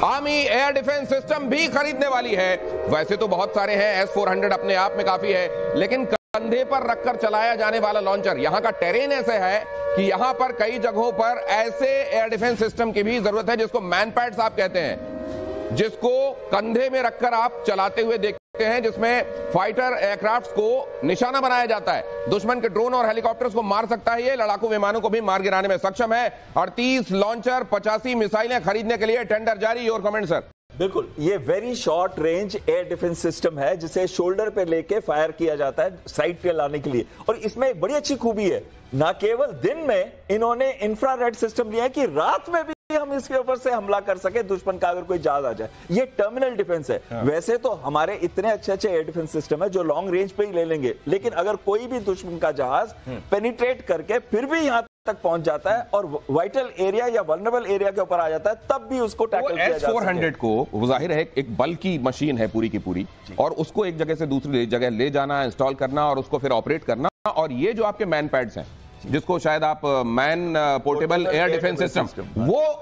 army air defence system भी खरीदने वाली है। वैसे तो बहुत सारे हैं, S-400 अपने आप में काफी है, लेकिन कंधे पर रखकर चलाया जाने वाला लॉन्चर, यहां का टेरेन ऐसे है कि यहां पर कई जगहों पर ऐसे एयर डिफेंस सिस्टम की भी जरूरत है जिसको मैन पैड्स आप कहते हैं, जिसको कंधे में रखकर आप चलाते हुए देखते हैं, जिसमें फाइटर एयरक्राफ्ट्स को निशाना बनाया जाता है। दुश्मन के ड्रोन और हेलीकॉप्टर्स को मार सकता है, ये लड़ाकू विमानों को भी मार गिराने में सक्षम है। 38 लॉन्चर, 85 मिसाइलें खरीदने के लिए टेंडर जारी। Your comment sir. बिल्कुल, ये very short range air defence system है जिसे शोल्डर पे लेके फायर किया जाता है साइड पे लाने के लिए। और इसमें एक बड़ी अच्छी खूबी है, ना केवल दिन में इन्होंने इंफ्रारेड सिस्टम लिया है कि रात में भी हम इसके ऊपर से हमला कर सके दुश्मन का, अगर कोई जहाज आ जाए। ये टर्मिनल डिफेंस है। वैसे तो हमारे इतने अच्छे अच्छे एयर डिफेंस सिस्टम है जो लॉन्ग रेंज पे ही ले लेंगे, लेकिन अगर कोई भी दुश्मन का जहाज पेनिट्रेट करके फिर भी यहां तक पहुंच जाता है और वाइटल एरिया या वल्नरेबल एरिया के ऊपर आ जाता है, तब भी उसको टैकल किया जा सकता है। S-400 को जाहिर है एक बल की मशीन है पूरी की पूरी, और उसको एक जगह से दूसरी जगह ले जाना, इंस्टॉल करना और उसको फिर ऑपरेट करना। और ये जो आपके मैन पैड्स हैं, जिसको शायद आप man portable air defence system,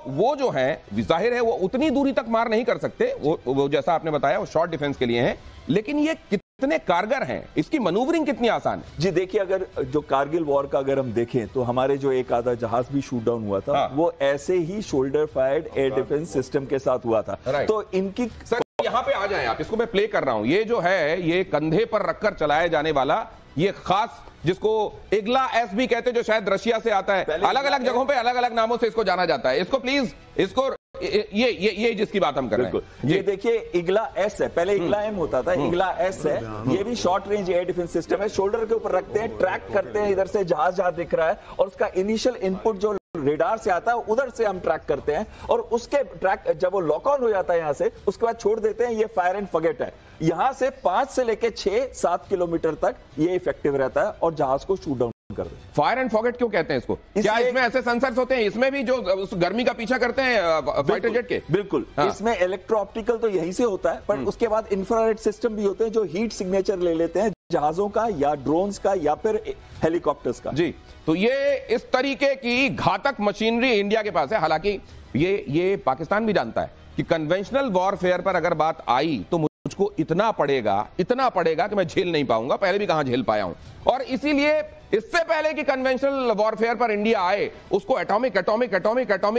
वो जो है जाहिर है वो उतनी दूरी तक मार नहीं कर सकते, वो जैसा आपने बताया वो शॉर्ट डिफेंस के लिए हैं, लेकिन ये कितने कारगर हैं, इसकी मनूवरिंग कितनी आसान है? जी देखिए, अगर जो कारगिल वॉर का अगर हम देखें तो हमारे जो एक आधा जहाज भी शूट डाउन हुआ था, वो ऐसे ही shoulder fired air defence system के साथ हुआ था। तो इनकी सर यहां पे आ जाएं आप, इसको मैं प्ले कर रहा हूं। ये जो है ये कंधे पर रखकर चलाया जाने वाला ये खास, जिसको इग्ला एस भी कहते हैं, जो शायद रशिया से आता है। अलग अलग जगहों पे अलग अलग नामों से इसको जाना जाता है। इसको प्लीज, इसको ये जिसकी बात हम कर रहे हैं, ये देखिए इग्ला एस है, पहले इग्ला एम होता था, इग्ला एस है। ये भी short range air defence system है। शोल्डर के ऊपर रखते हैं, ट्रैक करते हैं, इधर से जहाज जहां दिख रहा है और उसका इनिशियल इनपुट जो रेडार से आता है उधर से हम ट्रैक करते हैं, और उसके ट्रैक जब वो लॉक ऑन हो जाता है यहां से, उसके बाद छोड़ देते हैं। ये फायर एंड फॉरगेट है। यहां से 5 से लेके 6-7 किलोमीटर तक ये इफेक्टिव रहता है और जहाज को शूट डाउन कर देते हैं। फायर एंड फॉरगेट क्यों कहते हैं इसको? क्या इसमें ऐसे सेंसर्स होते हैं इसमें भी जो उस गर्मी का पीछा करते हैं फाइटर जेट के? बिल्कुल, इसमें इलेक्ट्रो ऑप्टिकल तो यहीं से होता है, पर उसके बाद इंफ्रारेड सिस्टम भी होते हैं जो हीट सिग्नेचर ले लेते हैं जहाजों का या ड्रोन्स का या फिर हेलीकॉप्टर्स का। जी, तो ये इस तरीके की घातक मशीनरी इंडिया के पास है। हालांकि ये पाकिस्तान भी जानता है कि कन्वेंशनल वॉरफेयर पर अगर बात आई तो मुझको इतना पड़ेगा कि मैं झेल नहीं पाऊंगा, पहले भी कहां झेल पाया हूं। और इसीलिए इससे पहले कि कन्वेंशनल वॉरफेयर पर इंडिया आए, उसको एटॉमिक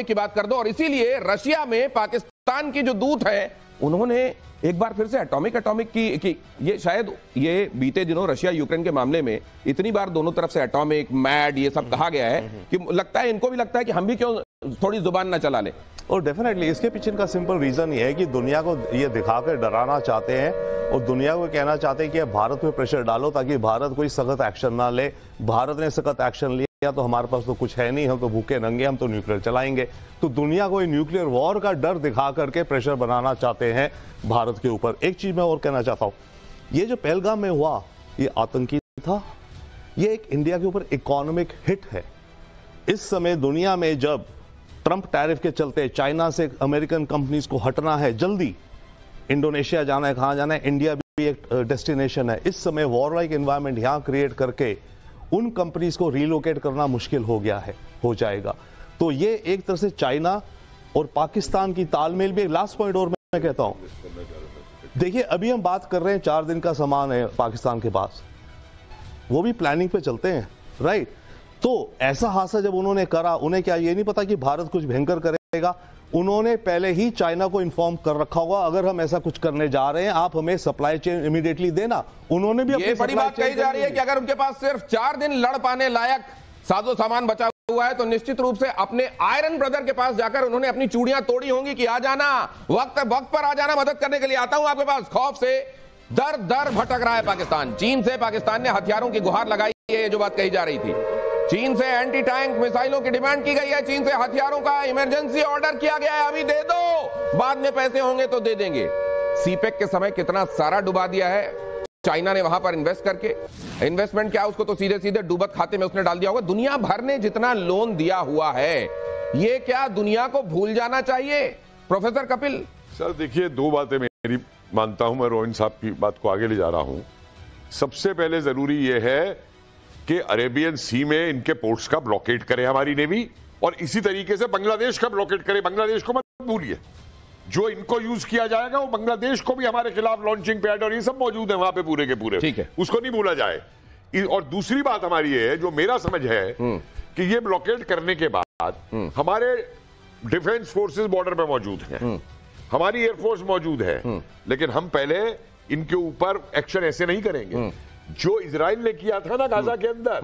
की बात कर दो। और इसीलिए रशिया में पाकिस्तान की जो दूत है, उन्होंने एक बार फिर से एटॉमिक की ये शायद ये बीते दिनों रशिया यूक्रेन के मामले में इतनी बार दोनों तरफ से एटॉमिक, मैड ये सब कहा गया है कि लगता है इनको भी लगता है कि हम भी क्यों थोड़ी जुबान ना चला ले। और डेफिनेटली इसके पीछे का सिंपल रीजन ये है कि दुनिया को ये दिखाकर डराना चाहते हैं और दुनिया को कहना चाहते हैं कि भारत पे प्रेशर डालो ताकि भारत कोई सख्त एक्शन ना ले। भारत ने सख्त एक्शन लिया तो हमारे पास तो कुछ है नहीं, हम तो भूखे नंगे, हम तो न्यूक्लियर चलाएंगे। तो दुनिया को न्यूक्लियर वॉर का डर दिखा करके प्रेशर बनाना चाहते हैं भारत के ऊपर। एक चीज मैं और कहना चाहता हूं, ये जो पहलगाम में हुआ ये आतंकी था, ये एक इंडिया के ऊपर इकोनॉमिक हिट है। इस समय दुनिया में जब ट्रंप टैरिफ के चलते चाइना से अमेरिकन कंपनीज को हटना है, जल्दी इंडोनेशिया जाना है, कहां जाना है, इंडिया भी एक डेस्टिनेशन है। इस समय वॉर लाइक एनवायरनमेंट यहां क्रिएट करके उन कंपनीज को रिलोकेट करना मुश्किल हो गया है, हो जाएगा। तो ये एक तरह से चाइना और पाकिस्तान की तालमेल भी। लास्ट पॉइंट और मैं कहता हूं, देखिए अभी हम बात कर रहे हैं 4 दिन का सामान है पाकिस्तान के पास, वो भी प्लानिंग पे चलते हैं, राइट? तो ऐसा हादसा जब उन्होंने करा, उन्हें क्या ये नहीं पता कि भारत कुछ भयंकर करेगा? उन्होंने पहले ही चाइना को इन्फॉर्म कर रखा होगा, अगर हम ऐसा कुछ करने जा रहे हैं आप हमें सप्लाई चेन इमीडिएटली देना। उन्होंने भी ये बड़ी बात कही जा रही है कि अगर उनके पास सिर्फ 4 दिन लड़ पाने लायक साजो सामान बचा हुआ है तो निश्चित रूप से अपने आयरन ब्रदर के पास जाकर उन्होंने अपनी चूड़ियां तोड़ी होंगी कि आ जाना, वक्त पर आ जाना, मदद करने के लिए आता हूं आपके पास। खौफ से दर भटक रहा है पाकिस्तान। चीन से पाकिस्तान ने हथियारों की गुहार लगाई है, ये जो बात कही जा रही थी। चीन से एंटी टैंक मिसाइलों की डिमांड की गई है, चीन से हथियारों का इमरजेंसी ऑर्डर किया गया है, अभी दे दो, बाद में पैसे होंगे तो दे देंगे। सीपेक के समय कितना सारा डुबा दिया है चाइना ने वहां पर इन्वेस्ट करके। इन्वेस्टमेंट क्या, उसको तो सीधे डूबत खाते में उसने डाल दिया होगा। दुनिया भर ने जितना लोन दिया हुआ है, ये क्या दुनिया को भूल जाना चाहिए? प्रोफेसर कपिल, सर देखिए, दो बातें मेरी मानता हूं, मैं रोहिन साहब की बात को आगे ले जा रहा हूं। सबसे पहले जरूरी यह है कि अरेबियन सी में इनके पोर्ट्स का ब्लॉकेट करे हमारी नेवी, और इसी तरीके से बांग्लादेश का ब्लॉकेट करे। बांग्लादेश को मत भूलिए, जो इनको यूज किया जाएगा वो बांग्लादेश को भी हमारे खिलाफ लॉन्चिंग पैड और ये सब मौजूद है वहां पे पूरे के पूरे, ठीक है, उसको नहीं भूला जाए। और दूसरी बात हमारी ये है, जो मेरा समझ है कि ये ब्लॉकेट करने के बाद हमारे डिफेंस फोर्सेस बॉर्डर पे मौजूद हैं, हमारी एयरफोर्स मौजूद है, लेकिन हम पहले इनके ऊपर एक्शन ऐसे नहीं करेंगे जो इजराइल ने किया था ना गाजा के अंदर,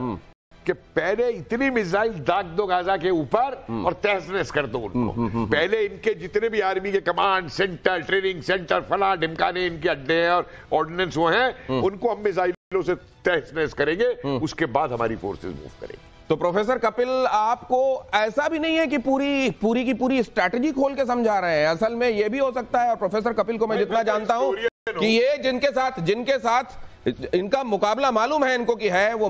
कि पहले इतनी मिसाइल दाग दो गाजा के ऊपर और तहस नहस कर दो उनको। पहले इनके जितने भी आर्मी के कमांड सेंटर, ट्रेनिंग सेंटर, फला ढिमकाने इनके अड्डे हैं और ऑर्डिनेंस वो हैं, उनको हम मिसाइलों से तहस नहस करेंगे, उसके बाद हमारी फोर्सेस मूव करेंगे। तो प्रोफेसर कपिल, आपको ऐसा भी नहीं है कि पूरी की पूरी स्ट्रैटेजी खोल के समझा रहे हैं? असल में यह भी हो सकता है, और प्रोफेसर कपिल को मैं जितना जानता हूं कि ये जिनके साथ इनका मुकाबला मालूम है इनको कि है वो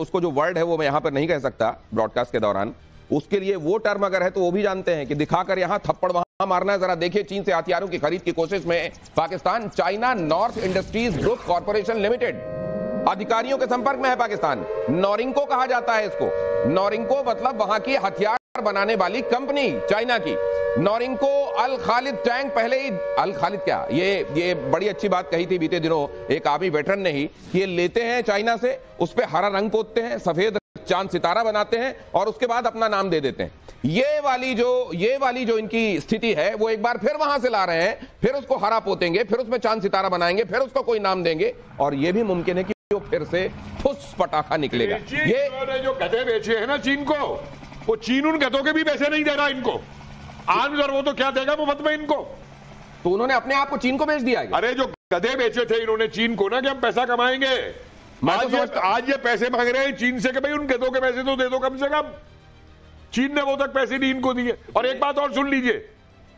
उसको जो वर्ड है वो मैं यहां पर नहीं कह सकता ब्रॉडकास्ट के दौरान, उसके लिए वो टर्म अगर है तो वो भी जानते हैं कि दिखाकर यहां थप्पड़ वहां मारना है। जरा देखिए, चीन से हथियारों की खरीद की कोशिश में Pakistan, China north industries group corporation limited अधिकारियों के संपर्क में है पाकिस्तान। नॉरिंको कहा जाता है इसको। नॉरिंको मतलब वहां की हथियार बनाने वाली कंपनी चाइना की। नॉरिंको अल खालिद टैंक, पहले ही अल खालिद क्या, ये बड़ी अच्छी बात कही थी बीते दिनों एक आर्मी वेटरन ने ही, कि ये लेते हैं चाइना से, उस पे हरा रंग पोतते हैं, सफेद चांद सितारा बनाते हैं और उसके बाद अपना नाम दे देते हैं। ये वाली जो इनकी स्थिति है वो एक बार फिर वहां से ला रहे हैं, फिर उसको हरा पोतेंगे, फिर उसमें चांद सितारा बनाएंगे, फिर उसको कोई नाम देंगे, और ये भी मुमकिन है कि वो फिर से ठुस पटाखा निकलेगा। ये जो गधे बेचे हैं ना चीन को, वो चीन उन गधों के भी पैसे नहीं दे रहा इनको। आर्म्स और वो तो क्या देगा मुफ्त में इनको, तो उन्होंने अपने आप को चीन को बेच दिया है। अरे जो गधे बेचे थे इन्होंने चीन को ना कि हम पैसा कमाएंगे, आज ये पैसे मांग रहे हैं चीन से कि भाई उन गधों के पैसे तो दे दो कम से कम। चीन ने वो तक पैसे नहीं इनको दिए। और एक बात और सुन लीजिए,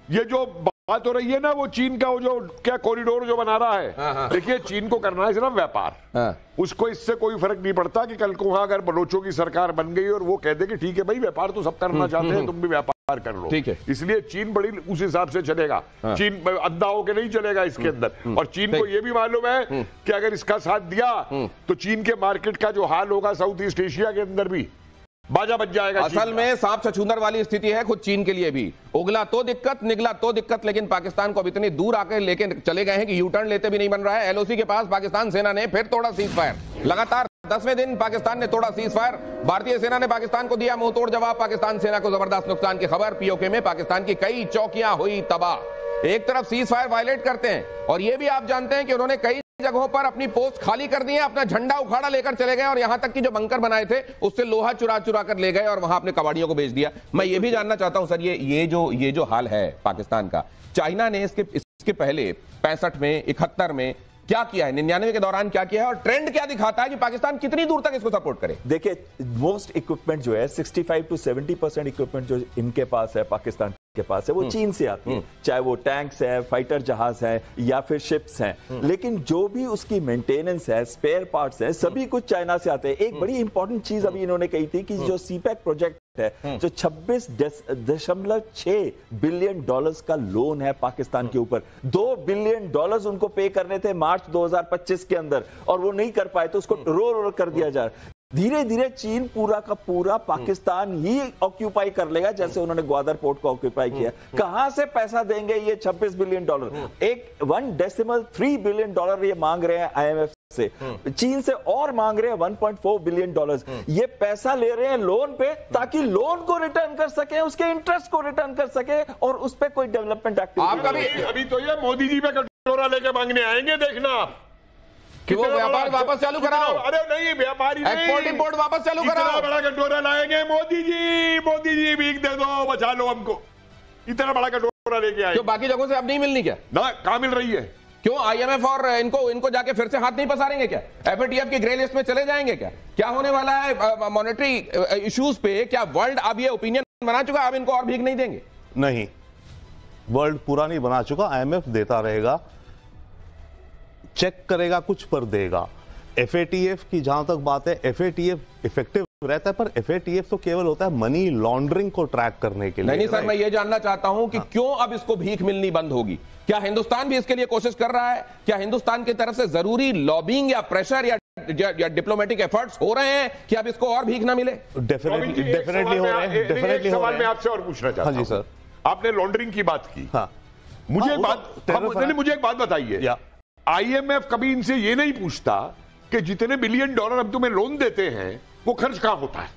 ये जो बात हो रही है ना, वो चीन का वो जो क्या कॉरिडोर जो बना रहा है, देखिए चीन को करना है सिर्फ व्यापार, उसको इससे कोई फर्क नहीं पड़ता कि कल को वहां अगर बलोचों की सरकार बन गई और वो कह दे कि ठीक है भाई व्यापार तो सब करना चाहते हैं, तुम भी व्यापार कर लो, ठीक है। इसलिए चीन बड़ी उस हिसाब से चलेगा। चीन अद्धा होके नहीं चलेगा इसके अंदर। और चीन को यह भी मालूम है कि अगर इसका साथ दिया तो चीन के मार्केट का जो हाल होगा साउथ ईस्ट एशिया के अंदर भी बाजा बच जाएगा। असल में सांप छछूंदर वाली स्थिति है खुद चीन के लिए भी। उगला तो दिक्कत, निगला तो दिक्कत, लेकिन पाकिस्तान को अब इतनी दूर आकर लेके चले गए हैं कि यू टर्न लेते भी नहीं बन रहा है। एलओसी के पास पाकिस्तान सेना ने फिर तोड़ा सीज फायर। लगातार 10वें दिन पाकिस्तान ने तोड़ा सीज फायर। भारतीय सेना ने पाकिस्तान को दिया मुंहतोड़ जवाब। पाकिस्तान सेना को जबरदस्त नुकसान की खबर। पीओके में पाकिस्तान की कई चौकियां हुई तबाह। एक तरफ सीज फायर वायलेट करते हैं, और यह भी आप जानते हैं कि उन्होंने कई जगहों पर अपनी पोस्ट खाली कर दी है, अपना झंडा उखाड़ा लेकर चले गए, और यहां तक कि जो बंकर बनाए थे उससे लोहा चुरा चुरा कर ले गए और वहां अपने कबाड़ियों को बेच दिया। मैं ये भी जानना चाहता हूं सर, ये जो हाल है पाकिस्तान का, चाइना ने इसके पहले 65 में, 71 में क्या किया है, 99 के दौरान क्या किया है, और ट्रेंड क्या दिखाता है कि पाकिस्तान कितनी दूर तक इसको सपोर्ट करे? देखिए, मोस्ट इक्विपमेंट जो है 65 to 70% इक्विपमेंट जो इनके पास है, पाकिस्तान के पास है, वो चीन से आती है। चाहे वो टैंक्स है, फाइटर जहाज है, या फिर शिप्स हैं, लेकिन जो भी उसकी मेंटेनेंस है, स्पेयर पार्ट्स है, सभी कुछ चाइना से आते हैं। एक बड़ी इंपॉर्टेंट चीज अभी इन्होंने कही थी कि जो सीपैक प्रोजेक्ट है, जो 26.6 बिलियन डॉलर्स का लोन है पाकिस्तान के ऊपर, 2 बिलियन डॉलर्स उनको पे करने थे मार्च 2025 के अंदर, और वो नहीं कर पाए, तो उसको रोल कर दिया जा रहा है। धीरे धीरे चीन पूरा का पूरा पाकिस्तान ही ऑक्यूपाई कर लेगा, जैसे उन्होंने ग्वादर पोर्ट को ऑक्यूपाई किया। कहां से पैसा देंगे ये 26 बिलियन डॉलर? 1.3 बिलियन डॉलर ये मांग रहे हैं IMF से, चीन से और मांग रहे हैं 1.4 बिलियन डॉलर। ये पैसा ले रहे हैं लोन पे, ताकि लोन को रिटर्न कर सके, उसके इंटरेस्ट को रिटर्न कर सके, और उस पर कोई डेवलपमेंट एक्टिविटी। अभी तो ये मोदी जी पे कटोरा लेके मांगने आएंगे, देखना आप कि वो व्यापार वापस चालू कराओ। अरे नहीं, व्यापारी एक्सपोर्ट इंपोर्ट वापस चालू कराओ। इतना बड़ा कटोरा लाएंगे, मोदी जी भीख दे दो, बचा लो हमको। इतना बड़ा कटोरा लेके आए। तो बाकी जगहों से अब नहीं मिलनी क्या? ना, कहां मिल रही है? क्यों IMF और इनको जाके फिर से हाथ नहीं पसारेंगे क्या? FATF की ग्रे लिस्ट में चले जाएंगे क्या? क्या होने वाला है मॉनेटरी इश्यूज पे? क्या वर्ल्ड अब ये ओपिनियन बना चुका, अब इनको और भीख नहीं देंगे? नहीं, वर्ल्ड पूरा नहीं बना चुका। IMF देता रहेगा, चेक करेगा, कुछ पर देगा। FATF की जहां तक बात है, FATF इफेक्टिव रहता है, पर FATF तो केवल होता है मनी लॉन्ड्रिंग को ट्रैक करने के लिए। नहीं सर, मैं ये जानना चाहता हूं कि क्यों अब इसको भीख मिलनी बंद होगी? क्या हिंदुस्तान भी इसके लिए कोशिश कर रहा है? क्या हिंदुस्तान की तरफ से जरूरी लॉबिंग या प्रेशर या डिप्लोमेटिक एफर्ट्स हो रहे हैं कि अब इसको और भीख ना मिले? डेफिनेटली हो रहे हैं, डेफिनेटली हो रहे हैं। मैं आपसे और पूछना चाहता हूं। हाँ जी सर, आपने लॉन्ड्रिंग की बात की। हाँ, मुझे एक बात बताइए, IMF कभी इनसे ये नहीं पूछता कि जितने बिलियन डॉलर हम तुम्हें लोन देते हैं वो खर्च कहां होता है?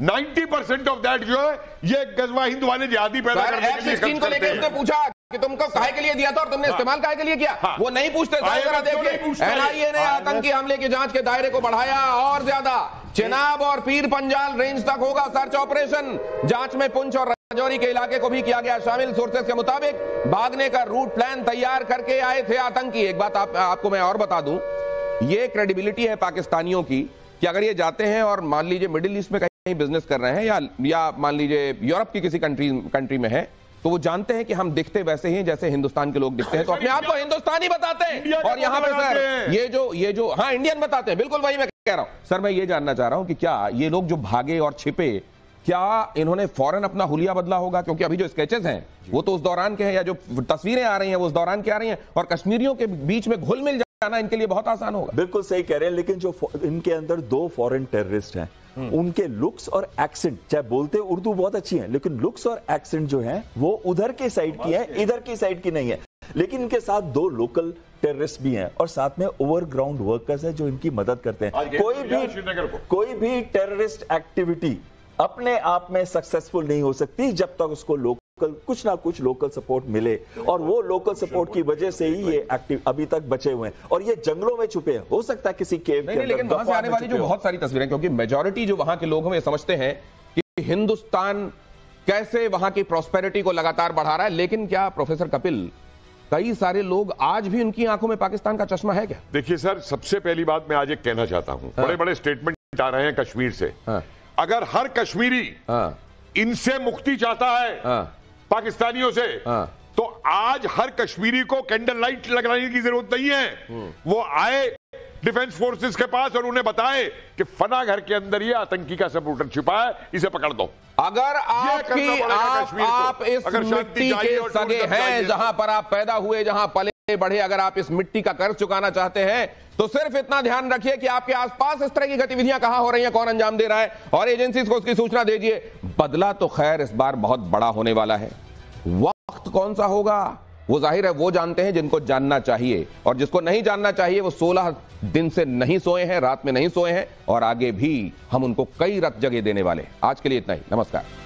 90% ऑफ दैट जो है ये गजवा हिंद वाले जिहादी पैदा करने के लिए F-16 को लेकर उसने पूछा कि तुमको काहे के लिए दिया था और तुमने इस्तेमाल काहे के लिए किया? वो नहीं पूछते। NIA ने आतंकी हमले की जांच के दायरे को बढ़ाया और ज्यादा। चेनाब और पीर पंजाल रेंज तक होगा सर्च ऑपरेशन। जांच में पुंछ और राजौरी के इलाके को भी किया गया शामिल। सोर्सेस के मुताबिक भागने का रूट प्लान तैयार करके आए थे आतंकी। एक बात आपको मैं और बता दूं, ये क्रेडिबिलिटी है पाकिस्तानियों की कि अगर ये जाते हैं और मान लीजिए मिडिल ईस्ट में कहीं बिजनेस कर रहे हैं या मान लीजिए यूरोप की किसी कंट्री में है, तो वो जानते हैं कि हम दिखते वैसे ही जैसे हिंदुस्तान के लोग दिखते हैं, तो अपने आप को हिंदुस्तानी बताते हैं। और यहाँ पे सर ये जो हाँ इंडियन बताते हैं, बिल्कुल वही मैं कह रहा हूं। सर मैं ये जानना चाह रहा हूं कि क्या ये लोग जो भागे और छिपे, क्या इन्होंने फौरन अपना हुलिया बदला होगा? क्योंकि अभी जो स्केचेस हैं वो तो उस दौरान के हैं, या जो तस्वीरें आ रही हैं वो उस दौरान की आ रही हैं, और कश्मीरियों के बीच में घुल मिल जाना इनके लिए बहुत आसान होगा। बिल्कुल सही कह रहे हैं, लेकिन जो इनके अंदर 2 फॉरेन टेररिस्ट हैं, उनके लुक्स और एक्सेंट, चाहे बोलते उर्दू बहुत अच्छी है, लेकिन लुक्स और एक्सेंट जो है वो उधर के साइड की है, इधर की साइड की नहीं है। लेकिन इनके साथ 2 लोकल टेररिस्ट भी हैं और साथ में ओवरग्राउंड वर्कर्स हैं जो इनकी मदद करते हैं। कोई भी टेररिस्ट एक्टिविटी अपने आप में सक्सेसफुल नहीं हो सकती जब तक उसको लोकल कुछ ना कुछ लोकल सपोर्ट मिले, और वो लोकल सपोर्ट की वजह से ही ये एक्टिव अभी तक बचे हुए हैं। और ये जंगलों में छुपे हैं, हो सकता है किसी केव के अंदर, लेकिन वहां से आने वाली जो बहुत सारी तस्वीरें, क्योंकि मेजॉरिटी जो वहां के लोग हैं ये समझते हैं कि हिंदुस्तान कैसे वहां की प्रॉस्पेरिटी को लगातार बढ़ा रहा है। लेकिन क्या प्रोफेसर कपिल, कई सारे लोग आज भी उनकी आंखों में पाकिस्तान का चश्मा है क्या? देखिए सर, सबसे पहली बात मैं आज एक कहना चाहता हूं, बड़े बड़े स्टेटमेंट आ रहे हैं कश्मीर से। अगर हर कश्मीरी इनसे मुक्ति चाहता है पाकिस्तानियों से, तो आज हर कश्मीरी को कैंडल लाइट लगाने की जरूरत नहीं है। वो आए डिफेंस फोर्सेस के पास और उन्हें बताए कि फना घर के अंदर ये आतंकी का सपोर्टर छिपा है, इसे पकड़ दो। अगर आप इस मिट्टी के सगे हैं, जहां पर आप पैदा हुए, जहां पले बढ़े, अगर आप इस मिट्टी का कर्ज चुकाना चाहते हैं, तो सिर्फ इतना ध्यान रखिए कि आपके आसपास इस तरह की गतिविधियां कहां हो रही हैं, कौन अंजाम दे रहा है, और एजेंसीज को उसकी सूचना दीजिए। बदला तो खैर इस बार बहुत बड़ा होने वाला है। वक्त कौन सा होगा वो जाहिर है वो जानते हैं जिनको जानना चाहिए, और जिसको नहीं जानना चाहिए वो 16 दिन से नहीं सोए हैं, रात में नहीं सोए हैं, और आगे भी हम उनको कई रात जगह देने वाले। आज के लिए इतना ही, नमस्कार।